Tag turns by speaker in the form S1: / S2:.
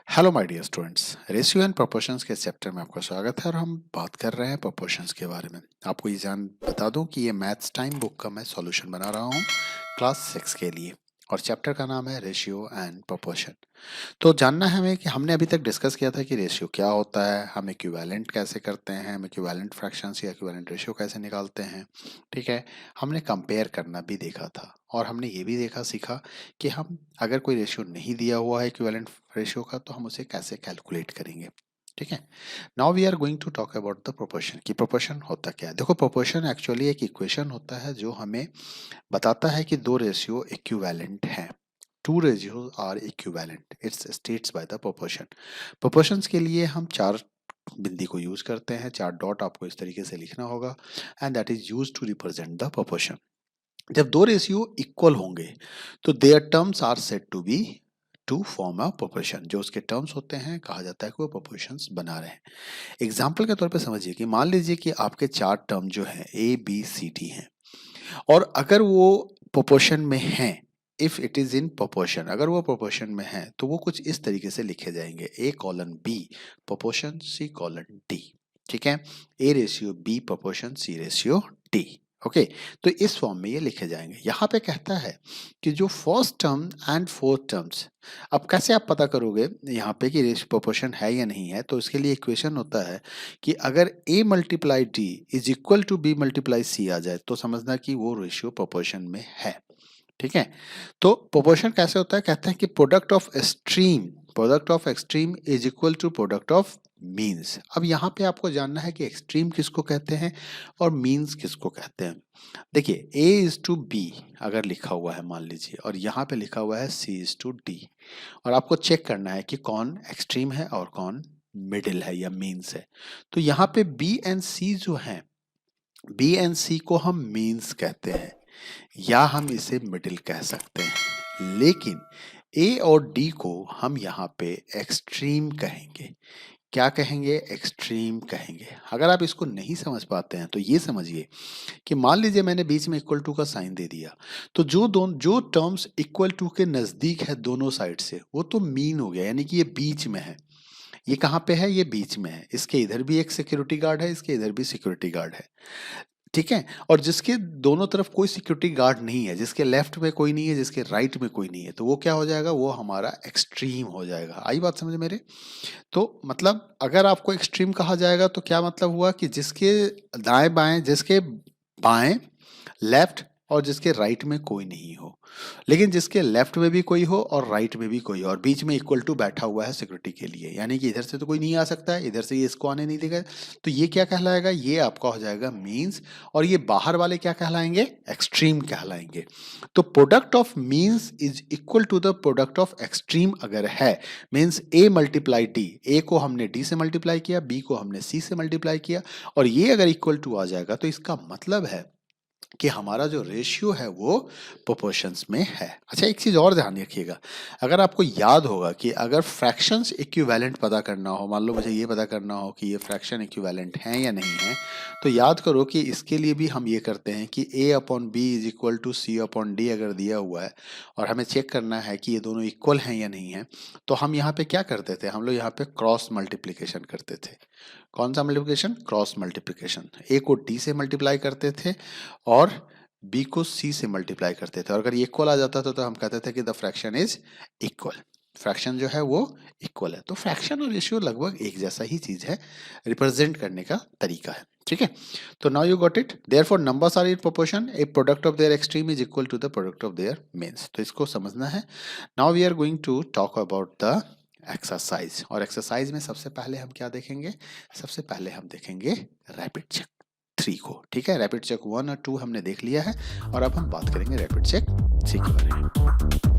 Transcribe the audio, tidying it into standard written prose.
S1: Hello my dear students, ratio and proportions के chapter में आपका स्वागत है और हम बात कर रहे हैं प्रोपोर्शंस के बारे में। आपको ये जान बता दूं कि ये मैथ्स टाइम बुक का मैं सॉल्यूशन बना रहा हूँ क्लास 6 के लिए और चैप्टर का नाम है रेशियो एंड प्रोपोर्शन। तो जानना है हमें कि हमने अभी तक डिस्कस किया था कि रेशियो क्या होता है, हम इक्विवेलेंट कैसे करते हैं, हम इक्विवेलेंट फ्रैक्शंस या इक्विवेलेंट रेशियो कैसे निकालते हैं। ठीक है, हमने कंपेयर करना भी देखा था और हमने ये भी देखा सीखा कि हम अगर कोई रेशियो नहीं दिया हुआ है इक्विवेलेंट रेशियो का तो हम उसे कैसे कैलकुलेट करेंगे। ठीक है, now we are going to talk about the proportion कि प्रोपोर्शन होता क्या है। देखो, प्रोपोर्शन एक्चुअली एक इक्वेशन होता है जो हमें बताता है कि दो रेशियो इक्विवेलेंट हैं। Two ratios are equivalent, it's states by the proportion. Proportions के लिए हम चार बिंदी को यूज करते हैं, चार डॉट आपको इस तरीके से लिखना होगा and that is use to represent the proportion. जब दो रेशियो इक्वल होंगे तो their terms are said to be to form a proportion. जो उसके टर्म्स होते हैं कहा जाता है कि वो प्रोपोर्शंस बना रहे हैं। एग्जाम्पल के तौर पे समझिए कि मान लीजिए कि आपके चार टर्म जो हैं ए बी सी डी हैं और अगर वो प्रोपोर्शन में हैं, if it is in proportion, अगर वो प्रोपोर्शन में है तो वो कुछ इस तरीके से लिखे जाएंगे A colon B proportion C colon D. ठीक है, A ratio B proportion C ratio D. Okay, तो इस फॉर्म में ये लिखे जाएंगे। यहाँ पे कहता है कि जो first term and fourth terms, अब कैसे आप पता करोगे यहाँ पे कि रेशियो प्रोपोर्शन है या नहीं है, तो इसके लिए इक्वेशन होता है कि अगर a multiply D is equal to B multiply C आ जाए तो समझना कि वो रेशियो प्रोपोर्शन में है। ठीक है, तो प्रोपोर्शन कैसे होता है, कहते हैं कि product of extreme is equal to product of means. अब यहाँ पे आपको जानना है कि एक्सट्रीम किसको कहते हैं और मीन्स किसको कहते हैं। देखिए, a इज टू बी अगर लिखा हुआ है मान लीजिए और यहाँ पे लिखा हुआ है c इज टू डी, और आपको चेक करना है कि कौन एक्सट्रीम है और कौन मिडिल है या मीन्स है। तो यहाँ पे b एंड c जो है, बी एंड सी को हम मीन्स कहते हैं या हम इसे मिडिल कह सकते हैं, लेकिन ए और डी को हम यहाँ पे एक्सट्रीम कहेंगे। क्या कहेंगे? एक्सट्रीम कहेंगे। अगर आप इसको नहीं समझ पाते हैं तो ये समझिए कि मान लीजिए मैंने बीच में इक्वल टू का साइन दे दिया, तो जो टर्म्स इक्वल टू के नजदीक है दोनों साइड से वो तो मीन हो गया, यानी कि ये बीच में है। ये कहाँ पे है? ये बीच में है। इसके इधर भी एक सिक्योरिटी गार्ड है, इसके इधर भी सिक्योरिटी गार्ड है। ठीक है, और जिसके दोनों तरफ कोई सिक्योरिटी गार्ड नहीं है, जिसके लेफ्ट में कोई नहीं है, जिसके राइट में कोई नहीं है, तो वो क्या हो जाएगा? वो हमारा एक्सट्रीम हो जाएगा। आई बात समझ मेरे? तो मतलब अगर आपको एक्सट्रीम कहा जाएगा तो क्या मतलब हुआ कि जिसके दाएं बाएं, जिसके बाएं लेफ्ट और जिसके राइट में कोई नहीं हो, लेकिन जिसके लेफ्ट में भी कोई हो और राइट में भी कोई हो और बीच में इक्वल टू बैठा हुआ है सिक्योरिटी के लिए, यानी कि इधर से तो कोई नहीं आ सकता है, इधर से ये इसको आने नहीं देगा, तो ये क्या कहलाएगा? ये आपका हो जाएगा मीन्स, और ये बाहर वाले क्या कहलाएंगे? एक्सट्रीम कहलाएंगे। तो product of means is equal to the product of extreme अगर है, means A multiply D, A को हमने डी से मल्टीप्लाई किया, बी को हमने सी से मल्टीप्लाई किया, और ये अगर इक्वल टू आ जाएगा तो इसका मतलब है कि हमारा जो रेशियो है वो प्रोपोर्शंस में है। अच्छा, एक चीज़ और ध्यान रखिएगा, अगर आपको याद होगा कि अगर फ्रैक्शंस इक्विवेलेंट पता करना हो, मान लो मुझे ये पता करना हो कि ये फ्रैक्शन इक्विवेलेंट हैं या नहीं है, तो याद करो कि इसके लिए भी हम ये करते हैं कि a upon B is equal to C upon D अगर दिया हुआ है और हमें चेक करना है कि ये दोनों इक्वल हैं या नहीं है, तो हम यहाँ पे क्या करते थे? हम लोग यहाँ पे क्रॉस मल्टीप्लिकेशन करते थे। कौन सा मल्टीप्लिकेशन? Cross multiplication. ए को डी से मल्टीप्लाई करते थे और बी को सी से मल्टीप्लाई करते थे, और अगर ये इक्वल आ जाता था तो हम कहते थे कि the fraction is equal. Fraction जो है वो इक्वल है। तो फ्रैक्शन और रेशियो लगभग एक जैसा ही चीज है, रिप्रेजेंट करने का तरीका है। ठीक है, तो now you got it. Therefore numbers are in proportion, a product of their extreme is equal to the product of their means. तो इसको समझना है। Now we are going to talk about the exercise, और exercise में सबसे पहले हम क्या देखेंगे? सबसे पहले हम देखेंगे रैपिड चेक 3 को। ठीक है, रैपिड चेक 1 और 2 हमने देख लिया है और अब हम बात करेंगे रैपिड चेक 3 के बारे में।